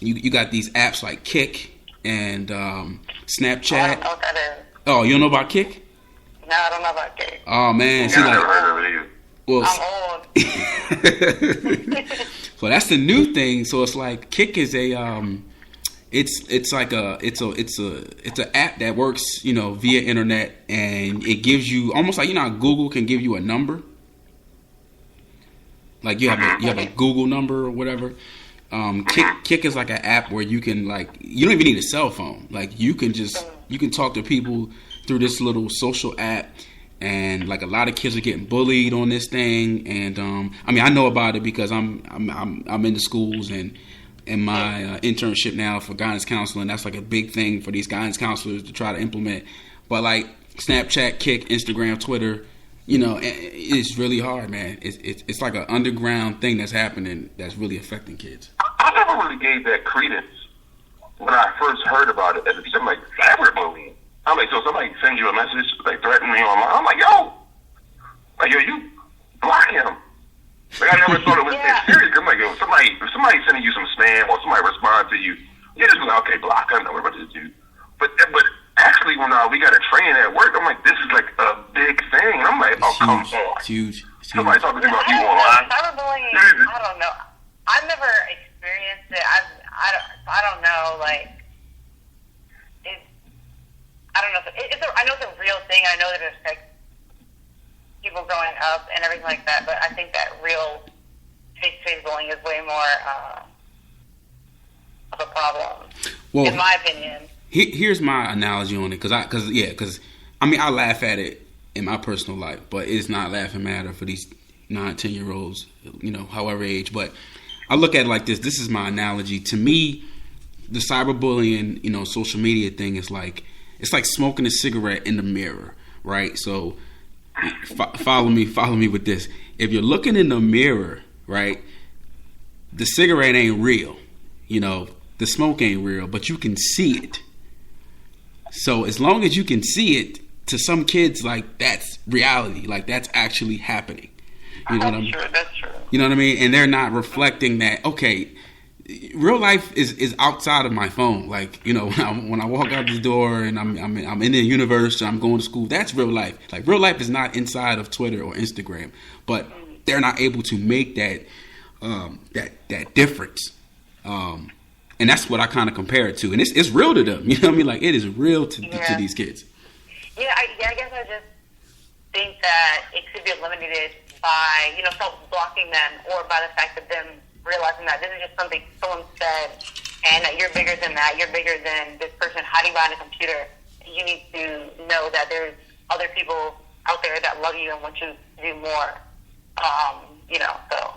you got these apps like Kick and Snapchat. I don't know what that is. Oh, you don't know about Kick? No, I don't know about Kick. Oh man, Yeah, I never heard of it either. well, I'm old. so that's the new thing. So it's like Kick is a it's like it's an app that works, via internet, and it gives you almost like how Google can give you a number. Like you have a Google number or whatever. Kick is like an app where you can you don't even need a cell phone. Like you can talk to people through this little social app, and like a lot of kids are getting bullied on this thing. And I know about it because I'm in the schools and in my internship now for guidance counseling. That's like a big thing for these guidance counselors to try to implement. But like Snapchat, Kick, Instagram, Twitter, it's really hard, man. It's like an underground thing that's happening that's really affecting kids. I never really gave that credence when I first heard about it. I'm like, cyberbullying. I'm like, so somebody sends you a message, like threatening me online. I'm like, yo, you block him. Like I never thought it was that serious. I'm like, yo, if somebody sending you some spam or somebody respond to you, you just be like, okay, block. I know what to do. But actually, when we got a training at work, I'm like, this is like a big thing. And I'm like, oh, come on. It's huge. Somebody talking to you about you online. Cyberbullying, I don't know. I've never experienced it. I don't know. Like, I don't know. I know it's a real thing. I know that it affects people growing up and everything like that. But I think that real face-to-face bullying is way more of a problem, in my opinion. Here's my analogy on it, because I laugh at it in my personal life, but it's not laughing matter for these 9-10-year-olds, however age. But I look at it like this. This is my analogy. To me, the cyberbullying, social media thing is like, it's like smoking a cigarette in the mirror, right? So follow me with this. If you're looking in the mirror, right, the cigarette ain't real, the smoke ain't real, but you can see it. So as long as you can see it, to some kids, like, that's reality. Like, that's actually happening. You know what I mean? That's true. You know what I mean? And they're not reflecting that, okay, real life is outside of my phone. Like, when I walk out the door and I'm in the universe, I'm going to school, that's real life. Like, real life is not inside of Twitter or Instagram. But they're not able to make that difference. And that's what I kind of compare it to. And it's real to them. You know what I mean? Like, it is real to these kids. Yeah, I guess I just think that it could be eliminated by, self-blocking them, or by the fact of them realizing that this is just something someone said, and that you're bigger than that. You're bigger than this person hiding behind a computer. You need to know that there's other people out there that love you and want you to do more. So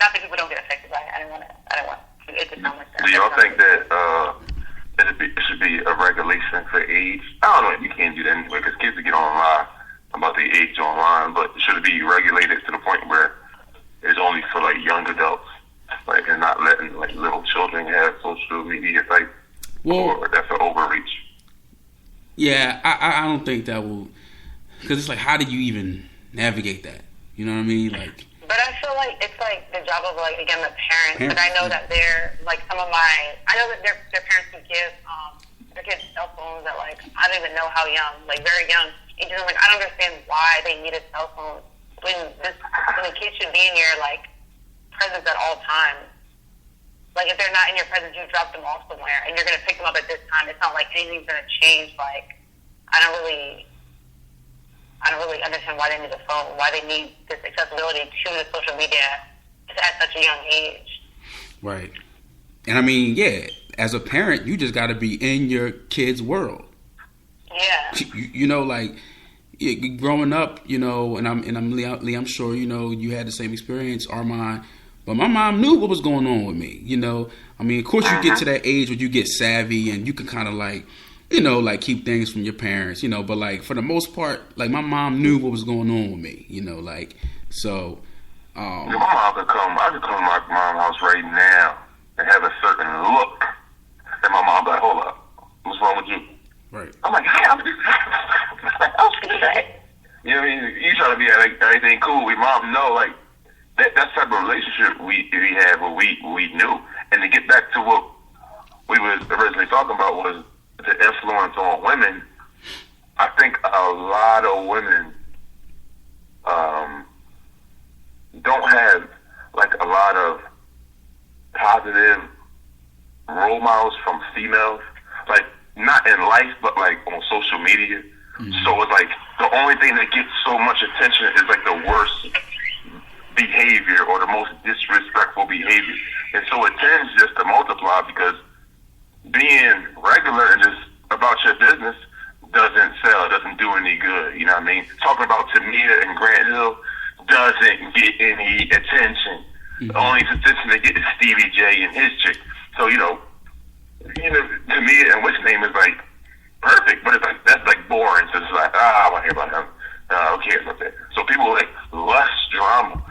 not that people don't get affected by it. I don't want it to sound like that. Do y'all think that it should be a regulation for age? I don't know if you can't do that anyway, because kids get online about the age online, but should it be regulated to the point where it's only for like young adults, like, and not letting like little children have social media, like, or that's an overreach? Yeah, I don't think that will, because it's like, how do you even navigate that? You know what I mean? Like, but I feel like it's like the job of, like, again, the parents. But I know that they're like I know that their parents would give their kids cell phones at, like, I don't even know how young, like very young. It's just like, I don't understand why they need a cell phone when the kids should be in your, like, presence at all times. Like, if they're not in your presence, you drop them off somewhere, and you're gonna pick them up at this time. It's not like anything's gonna change. Like, I don't really understand why they need a phone, why they need this accessibility to the social media at such a young age. Right. And I mean, as a parent, you just got to be in your kid's world. Yeah. Like, growing up, and Lee, I'm sure, you had the same experience, Armand, but my mom knew what was going on with me. I mean, of course, you get to that age where you get savvy and you can kind of like, like, keep things from your parents, but, like, for the most part, like, my mom knew what was going on with me, like, so. My mom could come to my mom's house right now and have a certain look, and my mom be like, hold up, what's wrong with you? Right. I'm like, hey, I'm you know what I mean? You trying to be like everything cool. We mom know, like, that type of relationship we had, what we knew. And to get back to what talking about was the influence on women. I think a lot of women don't have like a lot of positive role models from females, like not in life, but like on social media. So it's like the only thing that gets so much attention is like the worst behavior or the most disrespectful behavior, and so it tends just to multiply because being regular and just about your business doesn't sell, doesn't do any good. You know what I mean? Talking about Tamia and Grant Hill doesn't get any attention. The only attention they get is Stevie J and his chick. So, Tamia and what's name is like perfect, but it's like that's like boring. So it's like, I want to hear about him. Who cares about that? So people like lust drama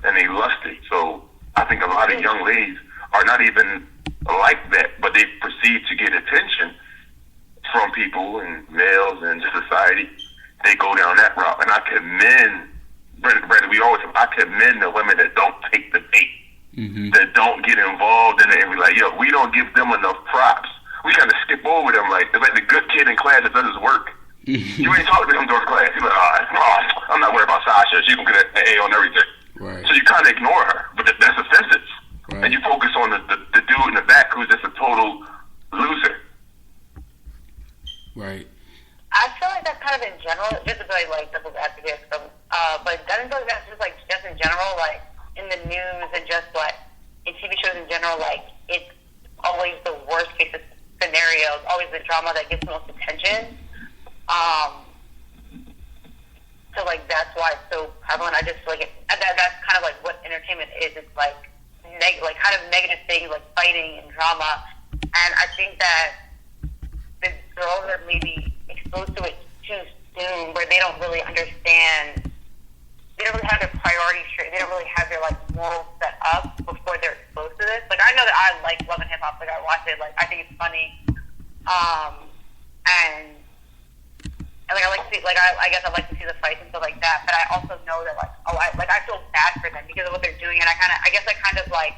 and they lust it. So I think a lot of young ladies are not even like that, but they perceive to get attention from people and males and society. They go down that route, and I commend Brandon. I commend the women that don't take the bait, that don't get involved in it, and be like, yo, we don't give them enough props. We kind of skip over them, like it's like the good kid in class that does his work. You ain't talking to him during class. He's like, I'm not worried about Sasha. She can get an A on everything. Right. So you kind of ignore her, but that's offensive. Right. And you focus on the dude in the back who's just a total loser. Right. I feel like that's kind of in general, just to be like devil's advocate, but doesn't feel like that's just in general, like in the news and just like in TV shows in general, like it's always the worst case scenario, it's always the drama that gets the most attention. So like that's why it's so prevalent. I just feel like that's kind of like what entertainment is. It's like kind of negative things like fighting and drama, and I think that the girls are maybe exposed to it too soon, where they don't really understand. They don't really have their priorities straight. They don't really have their like morals set up before they're exposed to this. Like I know that I like Love and Hip Hop. Like I watch it. Like I think it's funny, and like I like to see. Like I guess I like to see the fights and stuff like that. But I also know that like I feel bad for them because of what they're doing, and I guess I kind of like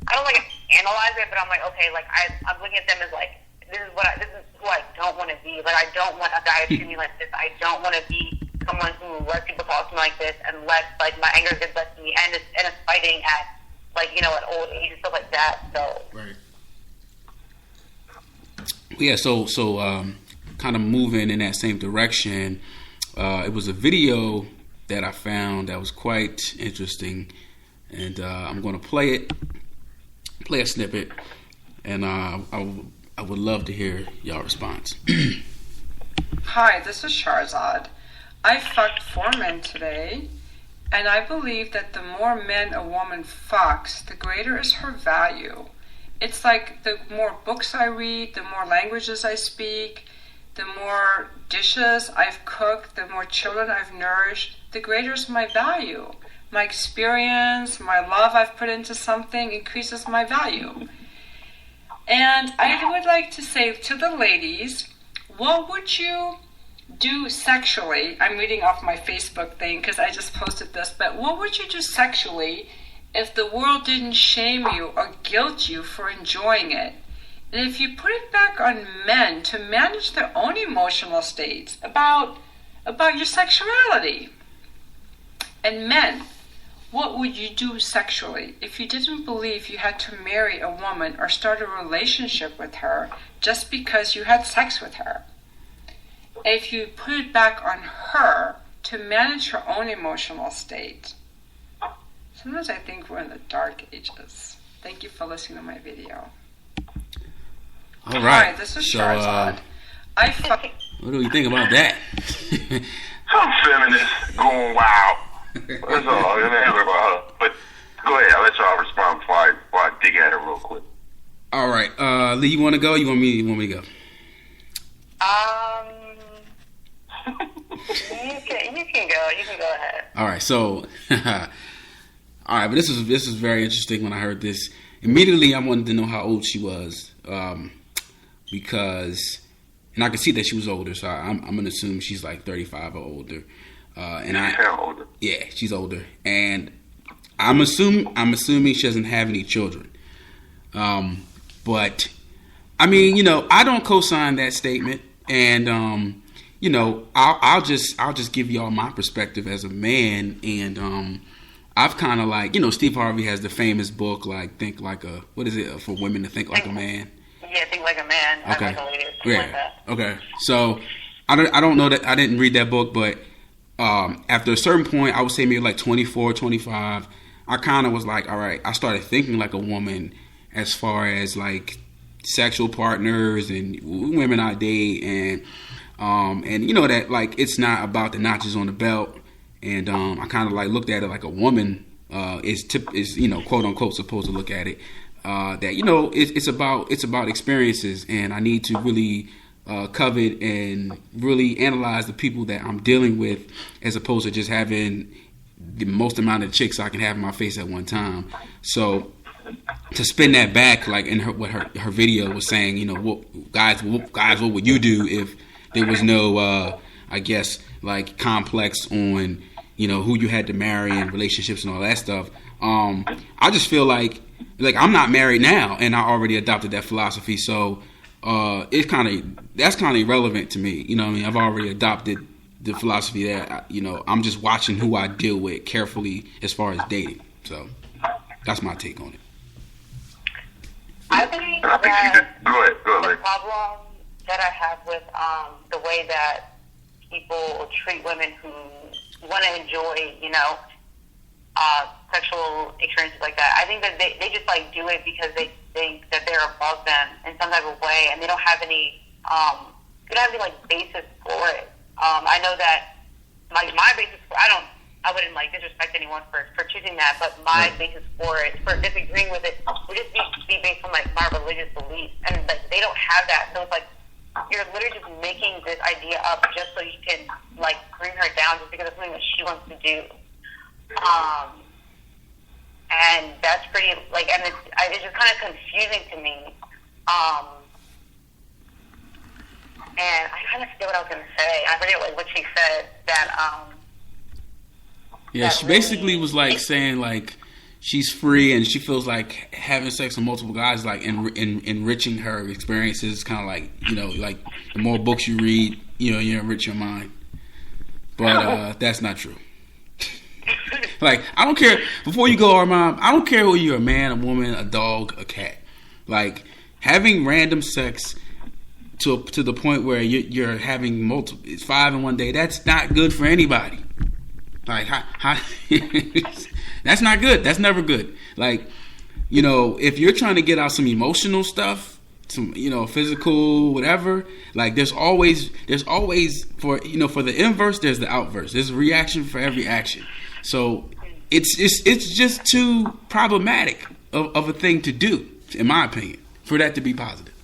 I don't like analyze it, but I'm like okay, like I'm looking at them as like this is who I don't want to be. Like I don't want a guy to treat me like this. I don't want to be someone who lets people talk to me like this and lets like my anger get led to me and is fighting at like at old age and stuff like that. So right. Yeah. So kind of moving in that same direction. It was a video that I found that was quite interesting, and I'm going to play a snippet, and I would love to hear y'all response. Hi, this is Sharzad. I fucked 4 men today, and I believe that the more men a woman fucks, the greater is her value. It's like the more books I read, the more languages I speak, the more dishes I've cooked, the more children I've nourished, the greater is my value. My experience, my love I've put into something increases my value. And I would like to say to the ladies, what would you do sexually? I'm reading off my Facebook thing because I just posted this, but what would you do sexually if the world didn't shame you or guilt you for enjoying it? And if you put it back on men to manage their own emotional states about your sexuality. And men, what would you do sexually if you didn't believe you had to marry a woman or start a relationship with her just because you had sex with her? If you put it back on her to manage her own emotional state. Sometimes I think we're in the dark ages. Thank you for listening to my video. All right. Hi, this is Sharzad. What do you think about that? Some feminists going wild. That's all. But go ahead. I'll let y'all respond before I dig at it real quick. All right. Lee, you want to go? You want me to go? You can go. You can go ahead. All right. So, all right. But this is very interesting. When I heard this, immediately I wanted to know how old she was, because, and I could see that she was older. So I'm gonna assume she's like 35 or older. Older. Yeah, she's older, and I'm assuming she doesn't have any children. But I mean, I don't co-sign that statement, and I'll just give y'all my perspective as a man, and I've kind of like, Steve Harvey has the famous book like Think Like a, what is it, for women to think like a man? Yeah, Think Like a Man. Okay. Like a lady, Yeah. like that. Okay. So I don't know that I didn't read that book, but after a certain point, I would say maybe like 24, 25, I kind of was like, all right, I started thinking like a woman as far as like sexual partners and women I date, and that like it's not about the notches on the belt, and I kind of like looked at it like a woman is quote unquote supposed to look at it, that it's about experiences, and I need to really covet and really analyze the people that I'm dealing with, as opposed to just having the most amount of chicks I can have in my face at one time. So to spin that back, like in her video was saying, what guys, what would you do if there was no, I guess, like complex on, who you had to marry and relationships and all that stuff. I just feel like I'm not married now, and I already adopted that philosophy. So that's kind of irrelevant to me. I mean, I've already adopted the philosophy that I'm just watching who I deal with carefully as far as dating. So that's my take on it. I think I think you that did. Go ahead, the Rick. problem that I have with the way that people treat women who want to enjoy, sexual experiences like that, I think that they just like do it because they think that they're above them in some type of way, and they don't have any like basis for it. I know that my basis for, I wouldn't like disrespect anyone for choosing that, but my basis for it, for disagreeing with it, would just be based on like my religious beliefs, and like they don't have that. So it's like you're literally just making this idea up just so you can like bring her down just because it's something that she wants to do. And that's pretty like, and it's just kind of confusing to me. And I kind of forget what I was going to say. I forget what she said. Yeah, she basically was like saying like she's free and she feels like having sex with multiple guys like enriching her experiences. Kind of like like the more books you read, you enrich your mind. But that's not true. Like I don't care. Before you go, Armand, I don't care whether you're a man, a woman, a dog, a cat. Like having random sex to the point where you're having multiple, it's 5 in one day. That's not good for anybody. Like how that's not good. That's never good. Like if you're trying to get out some emotional stuff, some physical whatever, like there's always for for the inverse there's the outverse. There's a reaction for every action. So it's just too problematic of a thing to do, in my opinion, for that to be positive.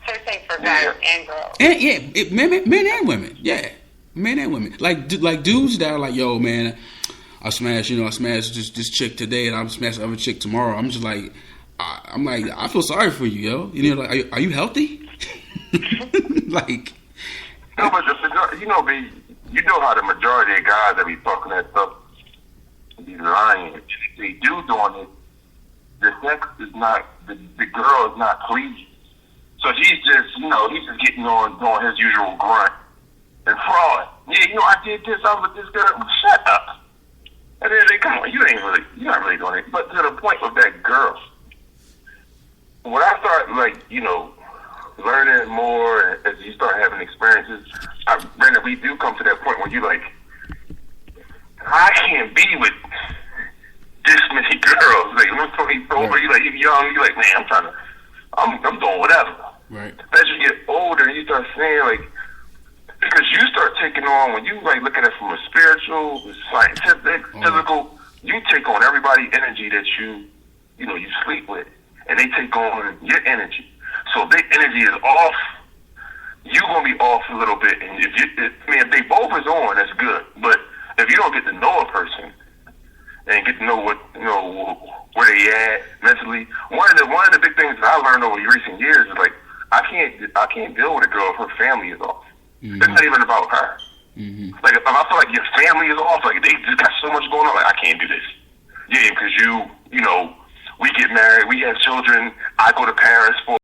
So you're saying for guys and girls? And men and women. Yeah, men and women. Like dudes that are like, yo, man, I smashed this chick today, and I'm smash the other chick tomorrow. I'm just like, I feel sorry for you, yo. Like, are you healthy? Like, No, but you know how the majority of guys that be talking that stuff be lying. They do doing it. The sex is not, the girl is not pleased. So he's just, he's just getting on doing his usual grunt and fraud. Yeah, I did this, I was with this girl. Shut up. And then they come on, you're not really doing it. But to the point of that girl, when I start learning more as you start having experiences, Brandon, we do come to that point where you like, I can't be with this many girls. Like, you're 24, you're young, you're like, man, I'm doing whatever. right. As you get older, you start saying, like, because you start taking on, when you like look at it from a spiritual, scientific, physical, you take on everybody's energy that you sleep with, and they take on your energy. So if their energy is off, you're gonna be off a little bit. And if they both is on, that's good. But if you don't get to know a person and get to know where they at mentally, one of the big things that I learned over recent years is like I can't deal with a girl if her family is off. Mm-hmm. It's not even about her. Mm-hmm. Like if I feel like your family is off, like they just got so much going on, like I can't do this. Yeah, because we get married, we have children. I go to Paris for